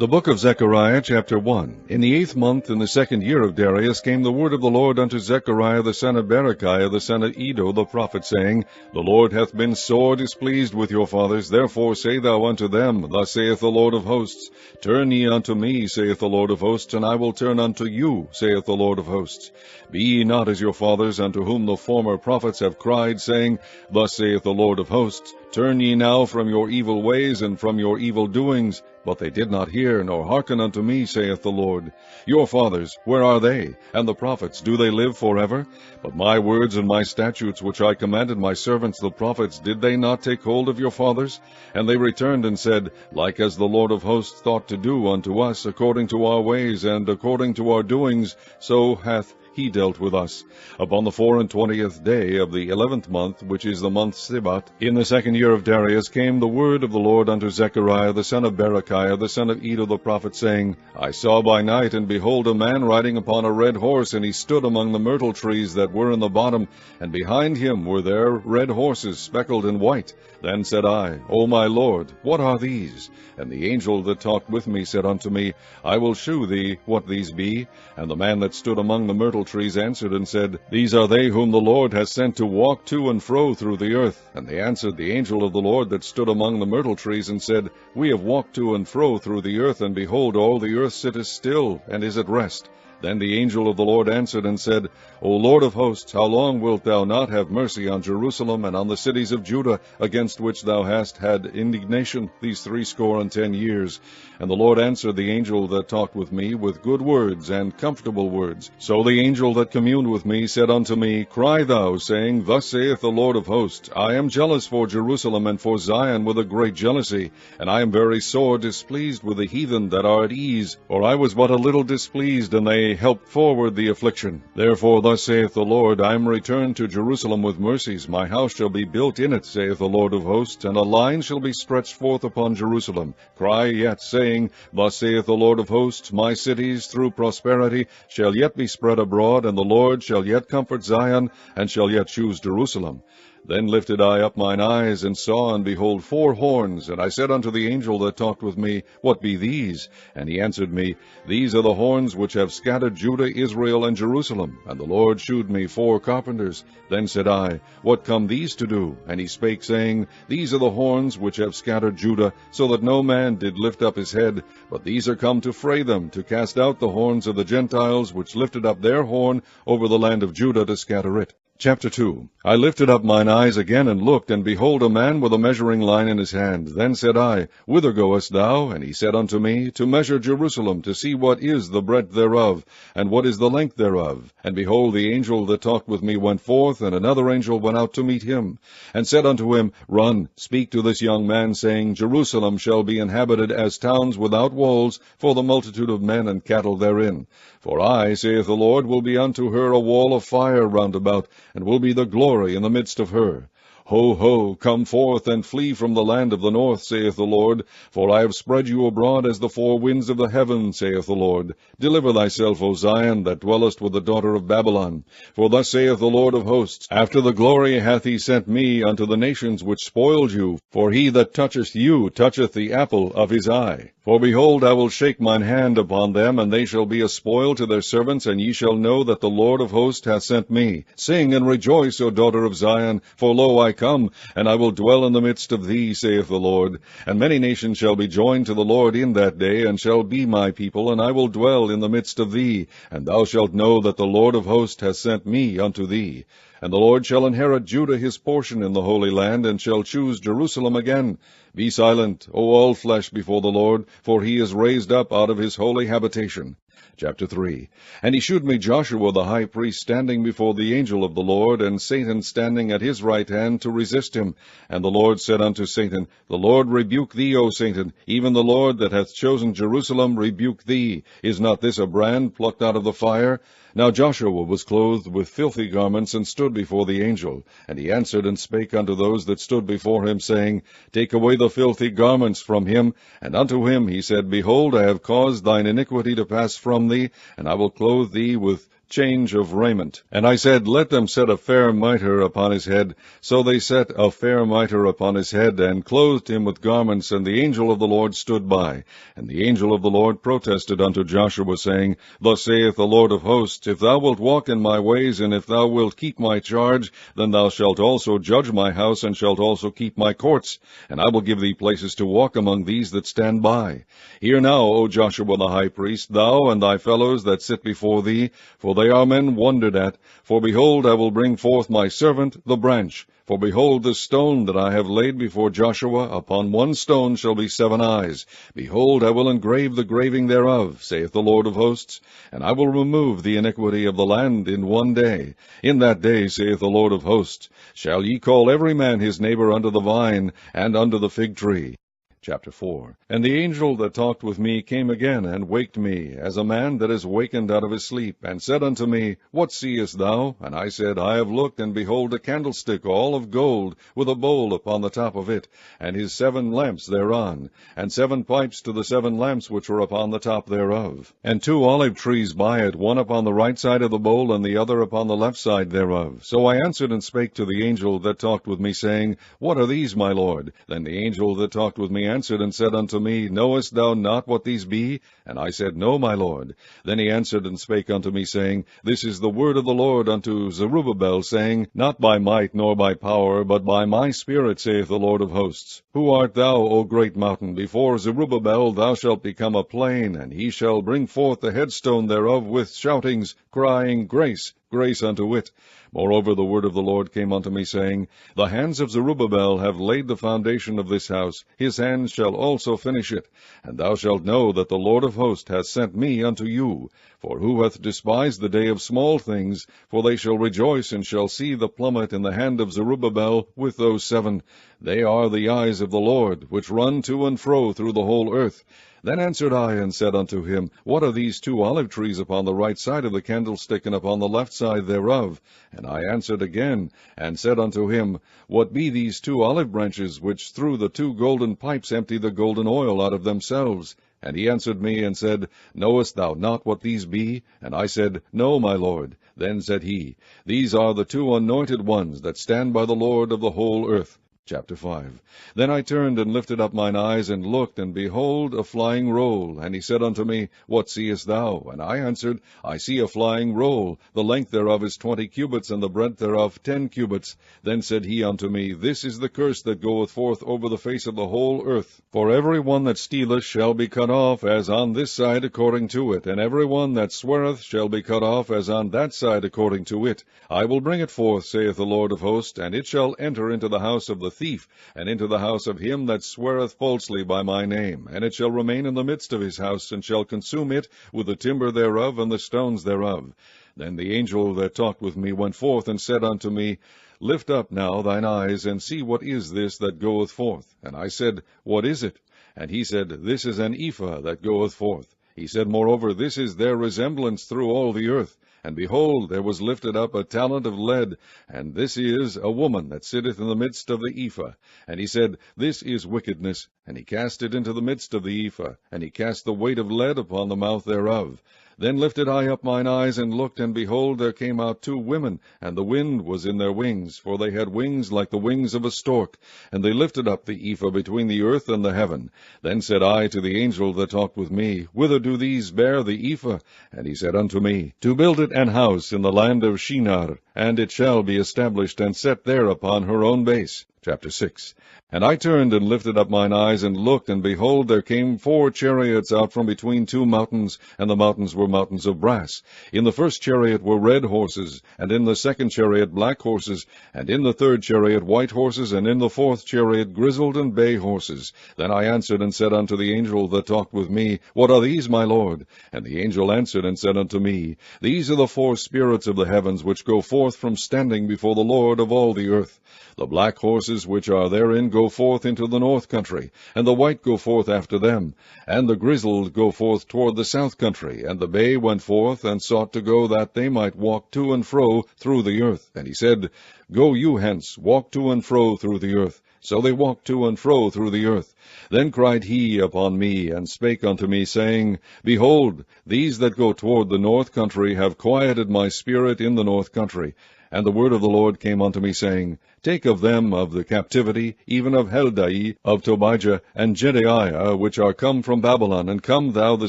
The book of Zechariah, chapter 1. In the 8th month, in the 2nd year of Darius, came the word of the Lord unto Zechariah the son of Berechiah the son of Iddo the prophet, saying, The Lord hath been sore displeased with your fathers, therefore say thou unto them, Thus saith the Lord of hosts, Turn ye unto me, saith the Lord of hosts, and I will turn unto you, saith the Lord of hosts. Be ye not as your fathers, unto whom the former prophets have cried, saying, Thus saith the Lord of hosts, Turn ye now from your evil ways and from your evil doings. But they did not hear, nor hearken unto me, saith the Lord. Your fathers, where are they? And the prophets, do they live forever? But my words and my statutes, which I commanded my servants the prophets, did they not take hold of your fathers? And they returned and said, Like as the Lord of hosts thought to do unto us, according to our ways and according to our doings, so hath he dealt with us. Upon the 24th day of the 11th month, which is the month Sibat, in the 2nd year of Darius, came the word of the Lord unto Zechariah the son of Berechiah the son of Iddo the prophet, saying, I saw by night, and behold, a man riding upon a red horse, and he stood among the myrtle trees that were in the bottom, and behind him were there red horses, speckled and white. Then said I, O my Lord, what are these? And the angel that talked with me said unto me, I will shew thee what these be. And the man that stood among the myrtle trees answered and said, These are they whom the Lord hath sent to walk to and fro through the earth. And they answered the angel of the Lord that stood among the myrtle trees, and said, We have walked to and fro through the earth, and behold, all the earth sitteth still, and is at rest. Then the angel of the Lord answered and said, O Lord of hosts, how long wilt thou not have mercy on Jerusalem and on the cities of Judah, against which thou hast had indignation these 60 years? And the Lord answered the angel that talked with me with good words and comfortable words. So the angel that communed with me said unto me, Cry thou, saying, Thus saith the Lord of hosts, I am jealous for Jerusalem and for Zion with a great jealousy, and I am very sore displeased with the heathen that are at ease, for I was but a little displeased, and they helped forward the affliction. Therefore thus saith the Lord, I am returned to Jerusalem with mercies, my house shall be built in it, saith the Lord of hosts, and a line shall be stretched forth upon Jerusalem. Cry yet, saying, Thus saith the Lord of hosts, my cities through prosperity shall yet be spread abroad, and the Lord shall yet comfort Zion, and shall yet choose Jerusalem. Then lifted I up mine eyes, and saw, and behold, 4 horns. And I said unto the angel that talked with me, What be these? And he answered me, These are the horns which have scattered Judah, Israel, and Jerusalem. And the Lord shewed me 4 carpenters. Then said I, What come these to do? And he spake, saying, These are the horns which have scattered Judah, so that no man did lift up his head. But these are come to fray them, to cast out the horns of the Gentiles, which lifted up their horn over the land of Judah to scatter it. Chapter 2. I lifted up mine eyes again, and looked, and behold, a man with a measuring line in his hand. Then said I, Whither goest thou? And he said unto me, To measure Jerusalem, to see what is the breadth thereof, and what is the length thereof. And behold, the angel that talked with me went forth, and another angel went out to meet him, and said unto him, Run, speak to this young man, saying, Jerusalem shall be inhabited as towns without walls, for the multitude of men and cattle therein. For I, saith the Lord, will be unto her a wall of fire round about, and will be the glory in the midst of her. Ho, ho, come forth, and flee from the land of the north, saith the Lord, for I have spread you abroad as the 4 winds of the heaven, saith the Lord. Deliver thyself, O Zion, that dwellest with the daughter of Babylon. For thus saith the Lord of hosts, After the glory hath he sent me unto the nations which spoiled you, for he that toucheth you toucheth the apple of his eye. For behold, I will shake mine hand upon them, and they shall be a spoil to their servants, and ye shall know that the Lord of hosts hath sent me. Sing and rejoice, O daughter of Zion, for lo, I come, and I will dwell in the midst of thee, saith the Lord. And many nations shall be joined to the Lord in that day, and shall be my people, and I will dwell in the midst of thee. And thou shalt know that the Lord of hosts hath sent me unto thee. And the Lord shall inherit Judah his portion in the Holy Land, and shall choose Jerusalem again. Be silent, O all flesh, before the Lord, for he is raised up out of his holy habitation. Chapter 3. And he shewed me Joshua the high priest standing before the angel of the Lord, and Satan standing at his right hand to resist him. And the Lord said unto Satan, The Lord rebuke thee, O Satan, even the Lord that hath chosen Jerusalem rebuke thee. Is not this a brand plucked out of the fire? Now Joshua was clothed with filthy garments, and stood before the angel. And he answered and spake unto those that stood before him, saying, Take away the filthy garments from him. And unto him he said, Behold, I have caused thine iniquity to pass from thee, and I will clothe thee with change of raiment. And I said, Let them set a fair mitre upon his head. So they set a fair mitre upon his head, and clothed him with garments, and the angel of the Lord stood by. And the angel of the Lord protested unto Joshua, saying, Thus saith the Lord of hosts, If thou wilt walk in my ways, and if thou wilt keep my charge, then thou shalt also judge my house, and shalt also keep my courts, and I will give thee places to walk among these that stand by. Hear now, O Joshua the high priest, thou and thy fellows that sit before thee, for they are men wondered at. For behold, I will bring forth my servant, the branch. For behold, the stone that I have laid before Joshua, upon one stone shall be 7 eyes. Behold, I will engrave the graving thereof, saith the Lord of hosts, and I will remove the iniquity of the land in one day. In that day, saith the Lord of hosts, shall ye call every man his neighbor unto the vine, and unto the fig tree. Chapter 4. And the angel that talked with me came again, and waked me, as a man that is wakened out of his sleep, and said unto me, What seest thou? And I said, I have looked, and behold a candlestick all of gold, with a bowl upon the top of it, and his 7 lamps thereon, and 7 pipes to the 7 lamps which were upon the top thereof, and 2 olive trees by it, one upon the right side of the bowl, and the other upon the left side thereof. So I answered and spake to the angel that talked with me, saying, What are these, my Lord? Then the angel that talked with me answered and said unto me, Knowest thou not what these be? And I said, No, my Lord. Then he answered and spake unto me, saying, This is the word of the Lord unto Zerubbabel, saying, Not by might nor by power, but by my Spirit, saith the Lord of hosts. Who art thou, O great mountain? Before Zerubbabel thou shalt become a plain, and he shall bring forth the headstone thereof with shoutings, crying, Grace, grace unto it. Moreover, the word of the Lord came unto me, saying, The hands of Zerubbabel have laid the foundation of this house, his hands shall also finish it. And thou shalt know that the Lord of hosts hath sent me unto you. For who hath despised the day of small things? For they shall rejoice, and shall see the plummet in the hand of Zerubbabel with those 7. They are the eyes of the Lord, which run to and fro through the whole earth. Then answered I, and said unto him, What are these 2 olive trees upon the right side of the candlestick, and upon the left side thereof? And I answered again, and said unto him, What be these 2 olive branches, which through the 2 golden pipes empty the golden oil out of themselves? And he answered me, and said, Knowest thou not what these be? And I said, No, my Lord. Then said he, These are the 2 anointed ones that stand by the Lord of the whole earth. Chapter 5. Then I turned and lifted up mine eyes, and looked, and behold, a flying roll. And he said unto me, What seest thou? And I answered, I see a flying roll. The length thereof is 20 cubits, and the breadth thereof 10 cubits. Then said he unto me, This is the curse that goeth forth over the face of the whole earth. For every one that stealeth shall be cut off, as on this side according to it, and every one that sweareth shall be cut off, as on that side according to it. I will bring it forth, saith the Lord of hosts, and it shall enter into the house of the thief, and into the house of him that sweareth falsely by my name. And it shall remain in the midst of his house, and shall consume it with the timber thereof and the stones thereof. Then the angel that talked with me went forth, and said unto me, Lift up now thine eyes, and see what is this that goeth forth. And I said, What is it? And he said, This is an ephah that goeth forth. He said, Moreover, this is their resemblance through all the earth. And behold, there was lifted up a talent of lead, and this is a woman that sitteth in the midst of the ephah. And he said, This is wickedness. And he cast it into the midst of the ephah, and he cast the weight of lead upon the mouth thereof. Then lifted I up mine eyes, and looked, and behold, there came out 2 women, and the wind was in their wings, for they had wings like the wings of a stork. And they lifted up the ephah between the earth and the heaven. Then said I to the angel that talked with me, Whither do these bear the ephah? And he said unto me, To build it an house in the land of Shinar, and it shall be established and set there upon her own base. Chapter 6. And I turned and lifted up mine eyes, and looked, and behold, there came 4 chariots out from between 2 mountains, and the mountains were mountains of brass. In the first chariot were red horses, and in the second chariot black horses, and in the third chariot white horses, and in the fourth chariot grizzled and bay horses. Then I answered and said unto the angel that talked with me, What are these, my Lord? And the angel answered and said unto me, These are the 4 spirits of the heavens, which go forth from standing before the Lord of all the earth. The black horses which are therein go forth into the north country, and the white go forth after them, and the grizzled go forth toward the south country, and the bay went forth, and sought to go that they might walk to and fro through the earth. And he said, Go you hence, walk to and fro through the earth. So they walked to and fro through the earth. Then cried he upon me, and spake unto me, saying, Behold, these that go toward the north country have quieted my spirit in the north country. And the word of the Lord came unto me, saying, Take of them of the captivity, even of Heldai, of Tobijah, and Jedaiah, which are come from Babylon, and come thou the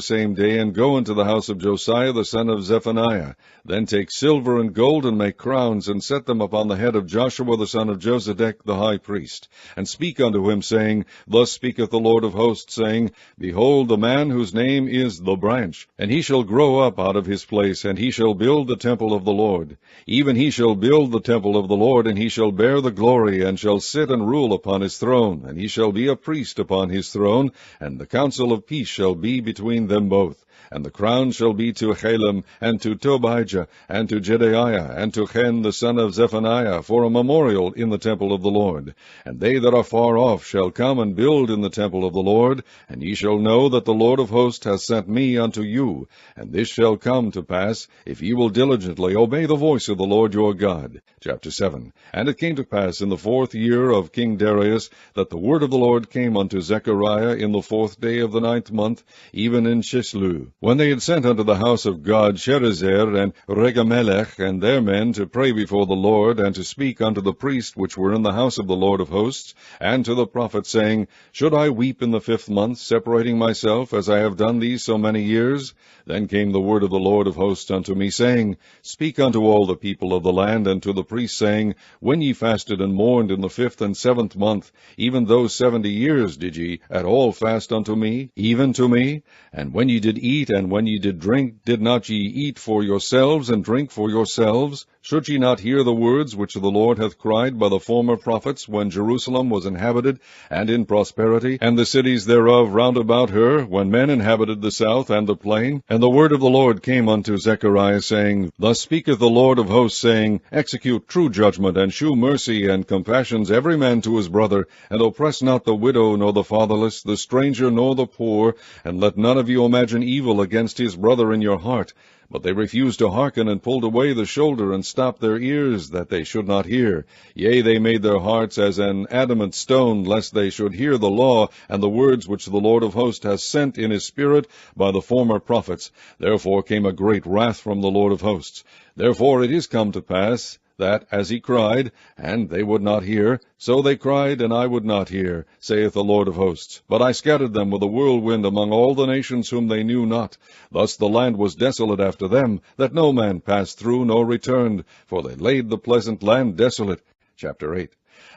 same day, and go into the house of Josiah the son of Zephaniah. Then take silver and gold, and make crowns, and set them upon the head of Joshua the son of Josedech the high priest. And speak unto him, saying, Thus speaketh the Lord of hosts, saying, Behold, the man whose name is the branch, and he shall grow up out of his place, and he shall build the temple of the Lord. Even he shall build the temple of the Lord, and he shall bear the glory, and shall sit and rule upon his throne, and he shall be a priest upon his throne, and the counsel of peace shall be between them both. And the crown shall be to Halem, and to Tobijah, and to Jedaiah, and to Hen the son of Zephaniah, for a memorial in the temple of the Lord. And they that are far off shall come and build in the temple of the Lord, and ye shall know that the Lord of hosts hath sent me unto you. And this shall come to pass, if ye will diligently obey the voice of the Lord your God. Chapter 7. And it came to pass in the 4th year of King Darius, that the word of the Lord came unto Zechariah in the 4th day of the 9th month, even in Chislu, when they had sent unto the house of God Sherezer and Regamelech and their men to pray before the Lord, and to speak unto the priests which were in the house of the Lord of hosts, and to the prophet, saying, Should I weep in the 5th month, separating myself, as I have done these so many years? Then came the word of the Lord of hosts unto me, saying, Speak unto all the people of the land, and to the priests, saying, When ye fasted and mourned in the 5th and 7th month, even those 70 years did ye at all fast unto me, even to me? And when ye did eat, and when ye did drink, did not ye eat for yourselves, and drink for yourselves? Should ye not hear the words which the Lord hath cried by the former prophets, when Jerusalem was inhabited, and in prosperity, and the cities thereof round about her, when men inhabited the south and the plain? And the word of the Lord came unto Zechariah, saying, Thus speaketh the Lord of hosts, saying, Execute true judgment, and shew mercy and compassions every man to his brother, and oppress not the widow, nor the fatherless, the stranger, nor the poor, and let none of you imagine evil against his brother in your heart. But they refused to hearken, and pulled away the shoulder, and stopped their ears, that they should not hear. Yea, they made their hearts as an adamant stone, lest they should hear the law, and the words which the Lord of hosts hath sent in his spirit by the former prophets. Therefore came a great wrath from the Lord of hosts. Therefore it is come to pass, that, as he cried, and they would not hear, so they cried, and I would not hear, saith the Lord of hosts. But I scattered them with a whirlwind among all the nations whom they knew not. Thus the land was desolate after them, that no man passed through nor returned, for they laid the pleasant land desolate. Chapter 8.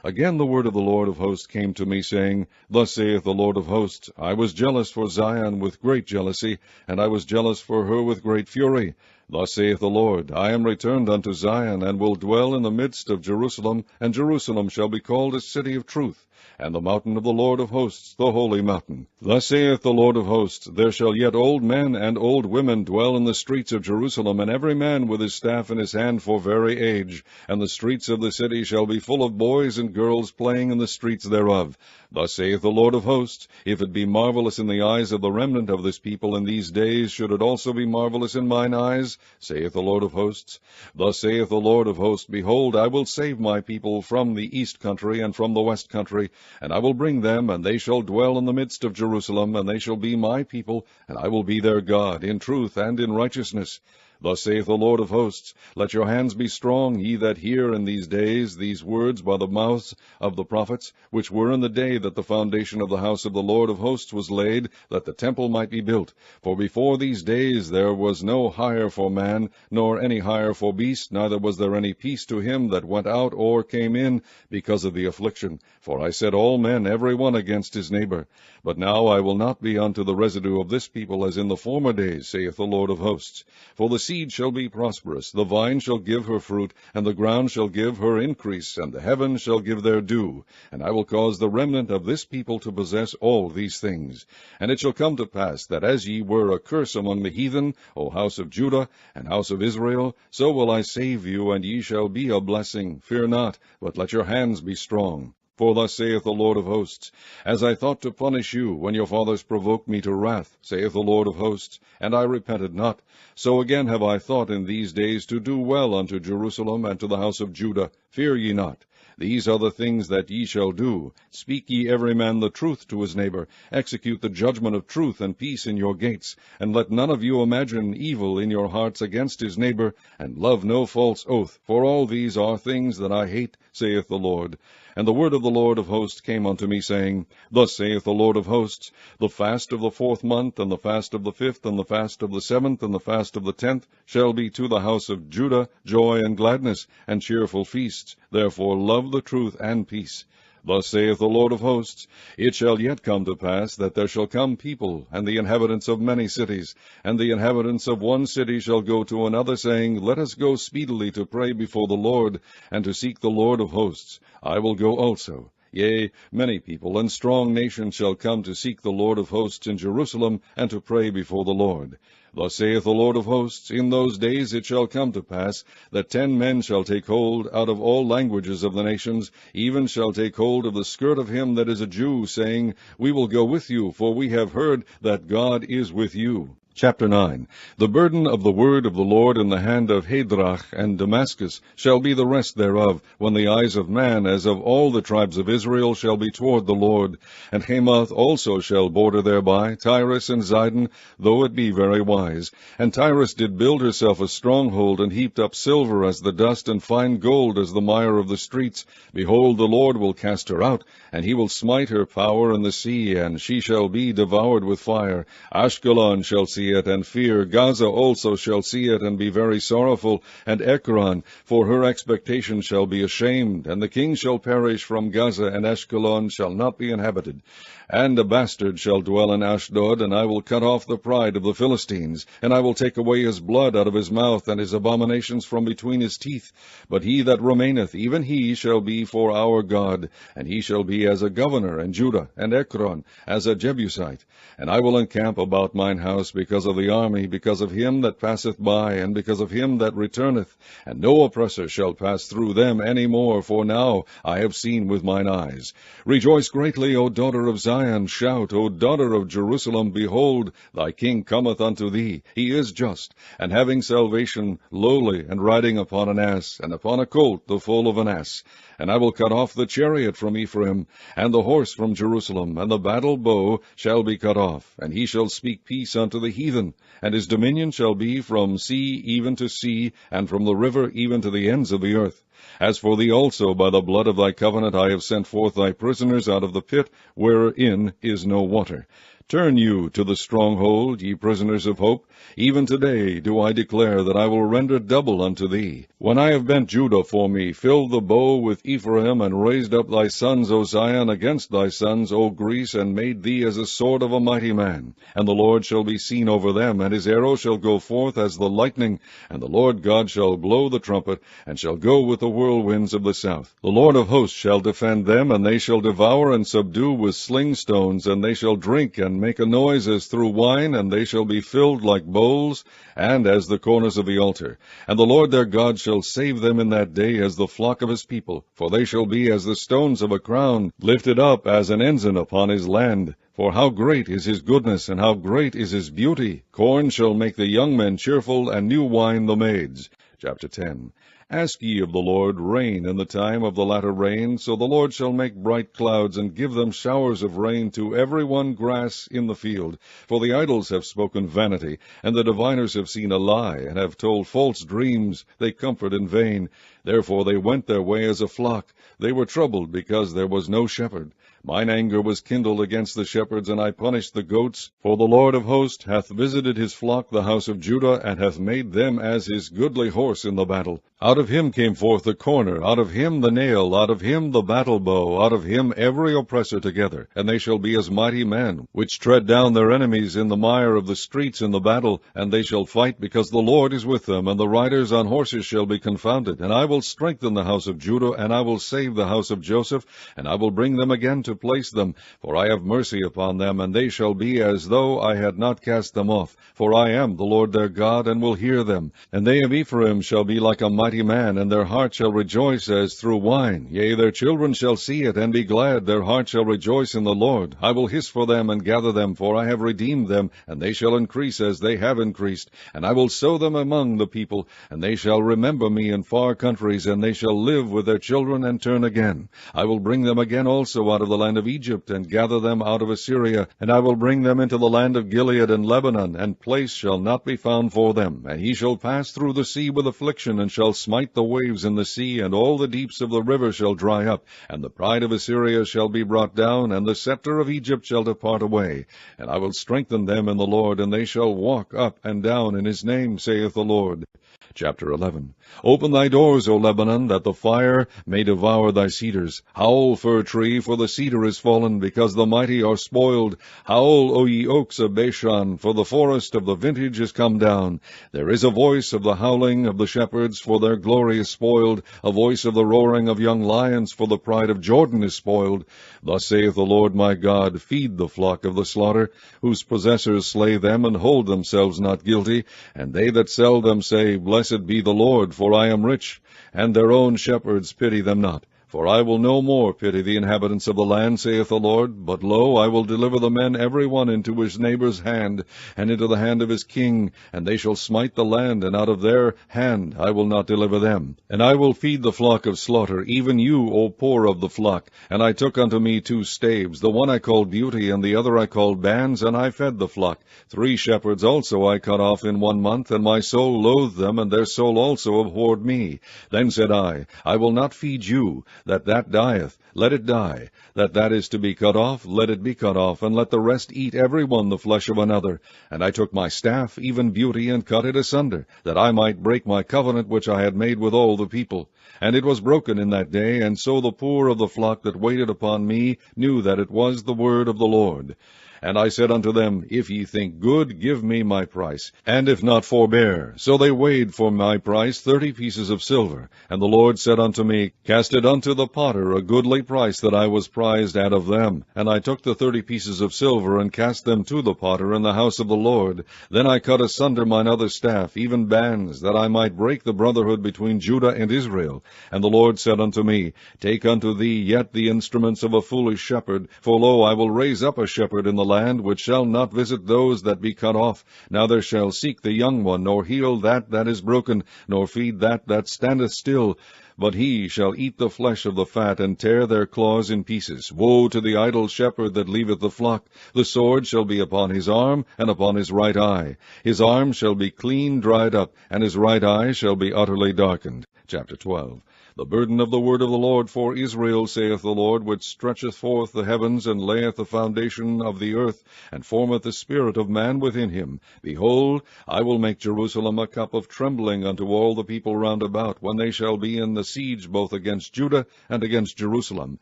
Again the word of the Lord of hosts came to me, saying, Thus saith the Lord of hosts, I was jealous for Zion with great jealousy, and I was jealous for her with great fury. Thus saith the Lord, I am returned unto Zion, and will dwell in the midst of Jerusalem, and Jerusalem shall be called a city of truth, and the mountain of the Lord of hosts, the holy mountain. Thus saith the Lord of hosts, There shall yet old men and old women dwell in the streets of Jerusalem, and every man with his staff in his hand for very age. And the streets of the city shall be full of boys and girls playing in the streets thereof. Thus saith the Lord of hosts, If it be marvelous in the eyes of the remnant of this people in these days, should it also be marvelous in mine eyes? Saith the Lord of hosts. Thus saith the Lord of hosts, Behold, I will save my people from the east country and from the west country, and I will bring them, and they shall dwell in the midst of Jerusalem, and they shall be my people, and I will be their God, in truth and in righteousness. Thus saith the Lord of hosts, Let your hands be strong, ye that hear in these days these words by the mouths of the prophets, which were in the day that the foundation of the house of the Lord of hosts was laid, that the temple might be built. For before these days there was no hire for man, nor any hire for beast, neither was there any peace to him that went out or came in, because of the affliction. For I set all men every one against his neighbor. But now I will not be unto the residue of this people as in the former days, saith the Lord of hosts. For the seed shall be prosperous, the vine shall give her fruit, and the ground shall give her increase, and the heavens shall give their dew. And I will cause the remnant of this people to possess all these things. And it shall come to pass, that as ye were a curse among the heathen, O house of Judah and house of Israel, so will I save you, and ye shall be a blessing. Fear not, but let your hands be strong. For thus saith the Lord of hosts, As I thought to punish you, when your fathers provoked me to wrath, saith the Lord of hosts, and I repented not, so again have I thought in these days to do well unto Jerusalem and to the house of Judah. Fear ye not. These are the things that ye shall do. Speak ye every man the truth to his neighbor. Execute the judgment of truth and peace in your gates. And let none of you imagine evil in your hearts against his neighbor, and love no false oath. For all these are things that I hate, saith the Lord. And the word of the Lord of hosts came unto me, saying, Thus saith the Lord of hosts, The fast of the 4th month, and the fast of the 5th, and the fast of the 7th, and the fast of the 10th, shall be to the house of Judah joy and gladness, and cheerful feasts. Therefore love the truth and peace. Thus saith the Lord of hosts, It shall yet come to pass, that there shall come people, and the inhabitants of many cities, and the inhabitants of one city shall go to another, saying, Let us go speedily to pray before the Lord, and to seek the Lord of hosts. I will go also. Yea, many people and strong nations shall come to seek the Lord of hosts in Jerusalem, and to pray before the Lord. Thus saith the Lord of hosts, In those days it shall come to pass, that 10 men shall take hold out of all languages of the nations, even shall take hold of the skirt of him that is a Jew, saying, We will go with you, for we have heard that God is with you. Chapter 9. The burden of the word of the Lord in the hand of Hadrach and Damascus shall be the rest thereof, when the eyes of man, as of all the tribes of Israel, shall be toward the Lord. And Hamath also shall border thereby, Tyrus and Zidon, though it be very wise. And Tyrus did build herself a stronghold, and heaped up silver as the dust, and fine gold as the mire of the streets. Behold, the Lord will cast her out, and he will smite her power in the sea, and she shall be devoured with fire. Ashkelon shall see it, and fear. Gaza also shall see it, and be very sorrowful. And Ekron, for her expectation, shall be ashamed. And the king shall perish from Gaza, and Ashkelon shall not be inhabited. And a bastard shall dwell in Ashdod, and I will cut off the pride of the Philistines. And I will take away his blood out of his mouth, and his abominations from between his teeth. But he that remaineth, even he shall be for our God. And he shall be as a governor in Judah, and Ekron as a Jebusite. And I will encamp about mine house because of the army, because of him that passeth by, and because of him that returneth. And no oppressor shall pass through them any more, for now I have seen with mine eyes. Rejoice greatly, O daughter of Zion. Shout, O daughter of Jerusalem. Behold, thy king cometh unto thee. He is just, and having salvation, lowly, and riding upon an ass, and upon a colt, the foal of an ass. And I will cut off the chariot from Ephraim, and the horse from Jerusalem, and the battle bow shall be cut off. And he shall speak peace unto the heathen, and his dominion shall be from sea even to sea, and from the river even to the ends of the earth. As for thee also, by the blood of thy covenant I have sent forth thy prisoners out of the pit, wherein is no water. Turn you to the stronghold, ye prisoners of hope. Even today do I declare that I will render double unto thee. When I have bent Judah for me, filled the bow with Ephraim, and raised up thy sons, O Zion, against thy sons, O Greece, and made thee as a sword of a mighty man. And the Lord shall be seen over them, and his arrow shall go forth as the lightning, and the Lord God shall blow the trumpet, and shall go with the whirlwinds of the south. The Lord of hosts shall defend them, and they shall devour and subdue with sling stones, and they shall drink and make a noise as through wine, and they shall be filled like bowls, and as the corners of the altar. And the Lord their God shall save them in that day as the flock of his people, for they shall be as the stones of a crown, lifted up as an ensign upon his land. For how great is his goodness, and how great is his beauty! Corn shall make the young men cheerful, and new wine the maids. Chapter 10. Ask ye of the Lord rain in the time of the latter rain. So the Lord shall make bright clouds, and give them showers of rain to every one grass in the field. For the idols have spoken vanity, and the diviners have seen a lie, and have told false dreams. They comfort in vain. Therefore they went their way as a flock. They were troubled, because there was no shepherd. Mine anger was kindled against the shepherds, and I punished the goats. For the Lord of hosts hath visited his flock, the house of Judah, and hath made them as his goodly horse in the battle. Out of him came forth the corner, out of him the nail, out of him the battle bow, out of him every oppressor together. And they shall be as mighty men, which tread down their enemies in the mire of the streets in the battle. And they shall fight, because the Lord is with them, and the riders on horses shall be confounded. And I will strengthen the house of Judah, and I will save the house of Joseph, and I will bring them again to place them. For I have mercy upon them, and they shall be as though I had not cast them off. For I am the Lord their God, and will hear them. And they of Ephraim shall be like a mighty man, and their heart shall rejoice as through wine. Yea, their children shall see it, and be glad. Their heart shall rejoice in the Lord. I will hiss for them, and gather them, for I have redeemed them, and they shall increase as they have increased. And I will sow them among the people, and they shall remember me in far countries. countries, and they shall live with their children and turn again. I will bring them again also out of the land of Egypt, and gather them out of Assyria, and I will bring them into the land of Gilead and Lebanon, and place shall not be found for them. And he shall pass through the sea with affliction, and shall smite the waves in the sea, and all the deeps of the river shall dry up, and the pride of Assyria shall be brought down, and the scepter of Egypt shall depart away. And I will strengthen them in the Lord, and they shall walk up and down in his name, saith the Lord. Chapter 11. Open thy doors, O Lebanon, that the fire may devour thy cedars. Howl, fir tree, for the cedar is fallen, because the mighty are spoiled. Howl, O ye oaks of Bashan, for the forest of the vintage is come down. There is a voice of the howling of the shepherds, for their glory is spoiled, a voice of the roaring of young lions, for the pride of Jordan is spoiled. Thus saith the Lord my God, feed the flock of the slaughter, whose possessors slay them, and hold themselves not guilty, and they that sell them say, Blessed be the Lord, for I am rich, and their own shepherds pity them not. For I will no more pity the inhabitants of the land, saith the Lord, but lo, I will deliver the men every one into his neighbor's hand, and into the hand of his king, and they shall smite the land, and out of their hand I will not deliver them. And I will feed the flock of slaughter, even you, O poor of the flock. And I took unto me 2 staves, the one I called Beauty, and the other I called Bands, and I fed the flock. 3 shepherds also I cut off in 1 month, and my soul loathed them, and their soul also abhorred me. Then said I will not feed you. That dieth, let it die. That is to be cut off, let it be cut off, and let the rest eat every one the flesh of another. And I took my staff, even Beauty, and cut it asunder, that I might break my covenant which I had made with all the people. And it was broken in that day, and so the poor of the flock that waited upon me knew that it was the word of the Lord. And I said unto them, If ye think good, give me my price, and if not, forbear. So they weighed for my price 30 pieces of silver. And the Lord said unto me, Cast it unto the potter, a goodly price that I was prized out of them. And I took the 30 pieces of silver, and cast them to the potter in the house of the Lord. Then I cut asunder mine other staff, even Bands, that I might break the brotherhood between Judah and Israel. And the Lord said unto me, Take unto thee yet the instruments of a foolish shepherd, for lo, I will raise up a shepherd in the land, which shall not visit those that be cut off, neither shall seek the young one, nor heal that is broken, nor feed that standeth still. But he shall eat the flesh of the fat, and tear their claws in pieces. Woe to the idle shepherd that leaveth the flock! The sword shall be upon his arm, and upon his right eye. His arm shall be clean dried up, and his right eye shall be utterly darkened. Chapter 12. The burden of the word of the Lord for Israel, saith the Lord, which stretcheth forth the heavens, and layeth the foundation of the earth, and formeth the spirit of man within him. Behold, I will make Jerusalem a cup of trembling unto all the people round about, when they shall be in the siege both against Judah and against Jerusalem.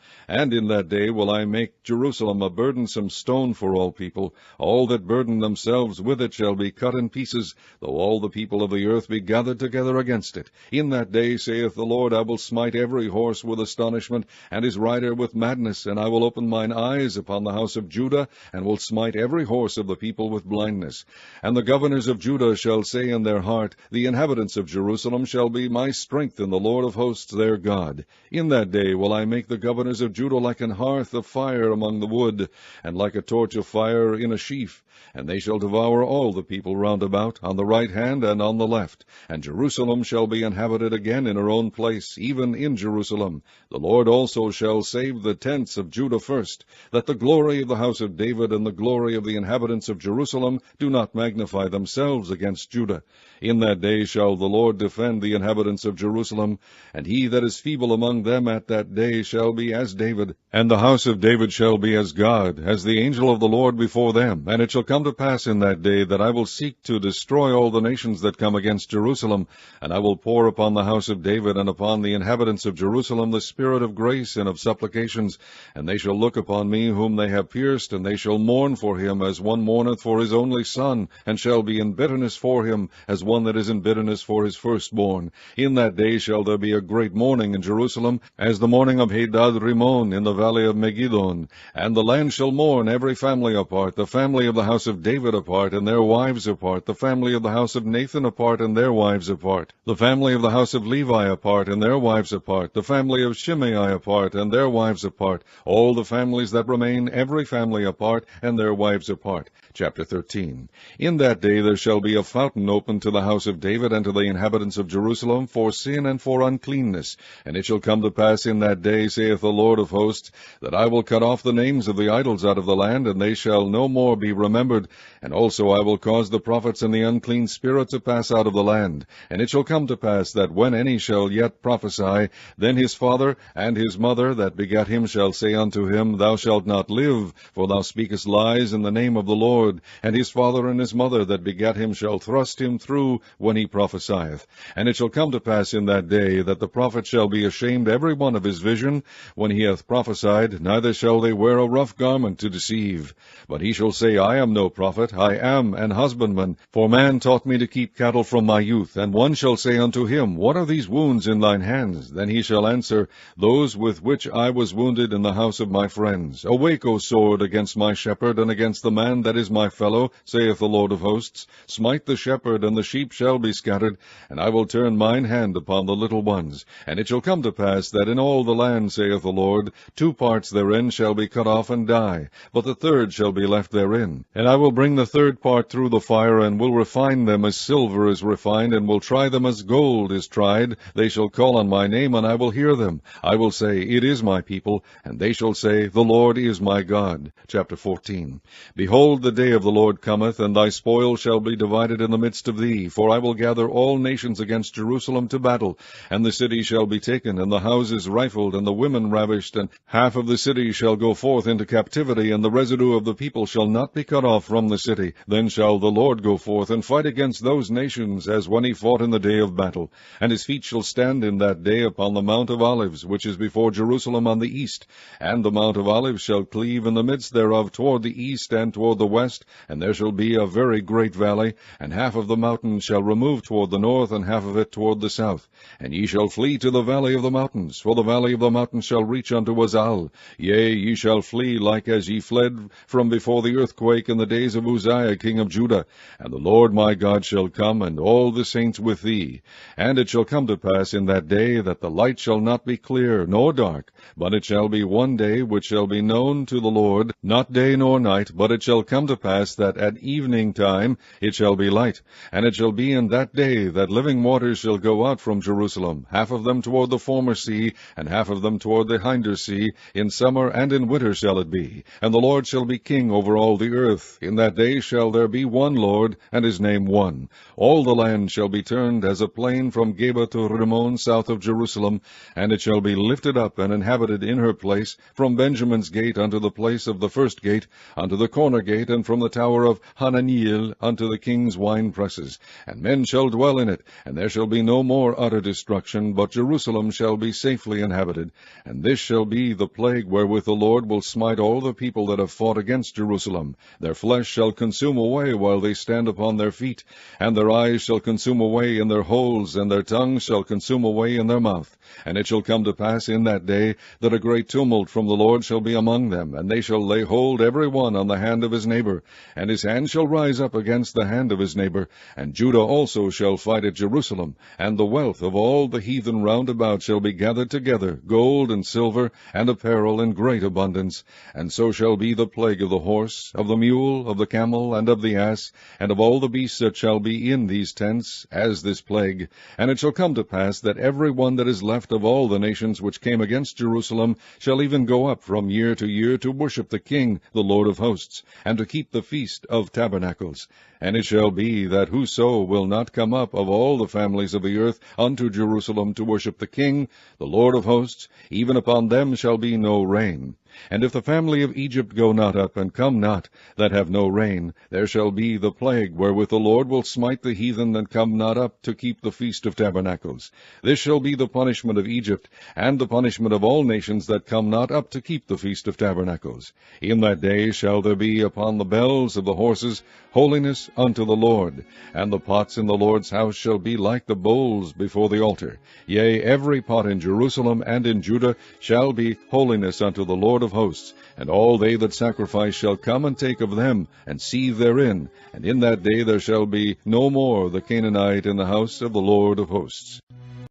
And in that day will I make Jerusalem a burdensome stone for all people. All that burden themselves with it shall be cut in pieces, though all the people of the earth be gathered together against it. In that day, saith the Lord, I will smite every horse with astonishment, and his rider with madness, and I will open mine eyes upon the house of Judah, and will smite every horse of the people with blindness. And the governors of Judah shall say in their heart, The inhabitants of Jerusalem shall be my strength in the Lord of hosts their God. In that day will I make the governors of Judah like an hearth of fire among the wood, and like a torch of fire in a sheaf. And they shall devour all the people round about, on the right hand and on the left. And Jerusalem shall be inhabited again in her own place, even in Jerusalem. The Lord also shall save the tents of Judah first, that the glory of the house of David and the glory of the inhabitants of Jerusalem do not magnify themselves against Judah. In that day shall the Lord defend the inhabitants of Jerusalem, and he that is feeble among them at that day shall be as David, and the house of David shall be as God, as the angel of the Lord before them. And it shall come to pass in that day that I will seek to destroy all the nations that come against Jerusalem, and I will pour upon the house of David and upon the inhabitants of Jerusalem the spirit of grace and of supplications. And they shall look upon me whom they have pierced, and they shall mourn for him as one mourneth for his only son, and shall be in bitterness for him as one that is in bitterness for his firstborn. In that day shall there be a great mourning in Jerusalem, as the mourning of Hadad Rimmon in the valley of Megiddon. And the land shall mourn, every family apart, the family of the house of David apart, and their wives apart, the family of the house of Nathan apart, and their wives apart, the family of the house of Levi apart, and their wives apart, the family of Shimei apart, and their wives apart, all the families that remain, every family apart, and their wives apart. Chapter 13. In that day there shall be a fountain opened to the house of David and to the inhabitants of Jerusalem for sin and for uncleanness. And it shall come to pass in that day, saith the Lord of hosts, that I will cut off the names of the idols out of the land, and they shall no more be remembered. And also I will cause the prophets and the unclean spirit to pass out of the land. And it shall come to pass that when any shall yet prophesy, then his father and his mother that begat him shall say unto him, Thou shalt not live, for thou speakest lies in the name of the Lord. And his father and his mother that begat him shall thrust him through when he prophesieth. And it shall come to pass in that day that the prophet shall be ashamed every one of his vision when he hath prophesied, neither shall they wear a rough garment to deceive. But he shall say, I am no prophet, I am an husbandman, for man taught me to keep cattle from my youth. And one shall say unto him, What are these wounds in thine hands? Then he shall answer, Those with which I was wounded in the house of my friends. Awake, O sword, against my shepherd, and against the man that is my fellow, saith the Lord of hosts. Smite the shepherd, and the sheep shall be scattered, and I will turn mine hand upon the little ones. And it shall come to pass that in all the land, saith the Lord, 2 parts therein shall be cut off and die, but the third shall be left therein. And I will bring the third part through the fire, and will refine them as silver is refined, and will try them as gold is tried. They shall call on my name, and I will hear them. I will say, It is my people, and they shall say, The Lord is my God. Chapter 14. Behold, the day of the Lord cometh, and thy spoil shall be divided in the midst of thee. For I will gather all nations against Jerusalem to battle, and the city shall be taken, and the houses rifled, and the women ravished, and half of the city shall go forth into captivity, and the residue of the people shall not be cut off from the city. Then shall the Lord go forth and fight against those nations, as when he fought in the day of battle. And his feet shall stand in that day upon the Mount of Olives, which is before Jerusalem on the east. And the Mount of Olives shall cleave in the midst thereof toward the east and toward the west, and there shall be a very great valley, and half of the mountain shall remove toward the north, and half of it toward the south. And ye shall flee to the valley of the mountains, for the valley of the mountains shall reach unto Azal. Yea, ye shall flee like as ye fled from before the earthquake in the days of Uzziah king of Judah. And the Lord my God shall come, and all the saints with thee. And it shall come to pass in that day that the light shall not be clear nor dark, but it shall be one day which shall be known to the Lord, not day nor night. But it shall come to pass that at evening time it shall be light. And it shall be in that day that living waters shall go out from Jerusalem, half of them toward the former sea, and half of them toward the hinder sea. In summer and in winter shall it be. And the Lord shall be king over all the earth. In that day shall there be one Lord, and his name one. All the land shall be turned as a plain from Geba to Rimmon south of Jerusalem, and it shall be lifted up and inhabited in her place, from Benjamin's gate unto the place of the first gate, unto the corner gate, and from the tower of Hananiel unto the king's wine presses. And men shall dwell in it, and there shall be no more utter destruction, but Jerusalem shall be safely inhabited. And this shall be the plague wherewith the Lord will smite all the people that have fought against Jerusalem. Their flesh shall consume away while they stand upon their feet, and their eyes shall consume away in their holes, and their tongues shall consume away in their mouth. And it shall come to pass in that day that a great tumult from the Lord shall be among them, and they shall lay hold every one on the hand of his neighbor, and his hand shall rise up against the hand of his neighbor. And Judah also shall fight at Jerusalem, and the wealth of all the heathen round about shall be gathered together, gold and silver, and apparel in great abundance. And so shall be the plague of the horse, of the mule, of the camel, and of the ass, and of all the beasts that shall be in these tents, as this plague. And it shall come to pass that every one that is left of all the nations which came against Jerusalem shall even go up from year to year to worship the King, the Lord of hosts, and to keep the feast of tabernacles. And it shall be that whoso will not come up of all the families of the earth unto Jerusalem to worship the King, the Lord of hosts, even upon them shall be no rain. And if the family of Egypt go not up, and come not, that have no rain, there shall be the plague wherewith the Lord will smite the heathen that come not up to keep the feast of tabernacles. This shall be the punishment of Egypt, and the punishment of all nations that come not up to keep the feast of tabernacles. In that day shall there be upon the bells of the horses holiness unto the Lord, and the pots in the Lord's house shall be like the bowls before the altar. Yea, every pot in Jerusalem and in Judah shall be holiness unto the Lord of hosts, and all they that sacrifice shall come and take of them, and seethe therein. And in that day there shall be no more the Canaanite in the house of the Lord of hosts.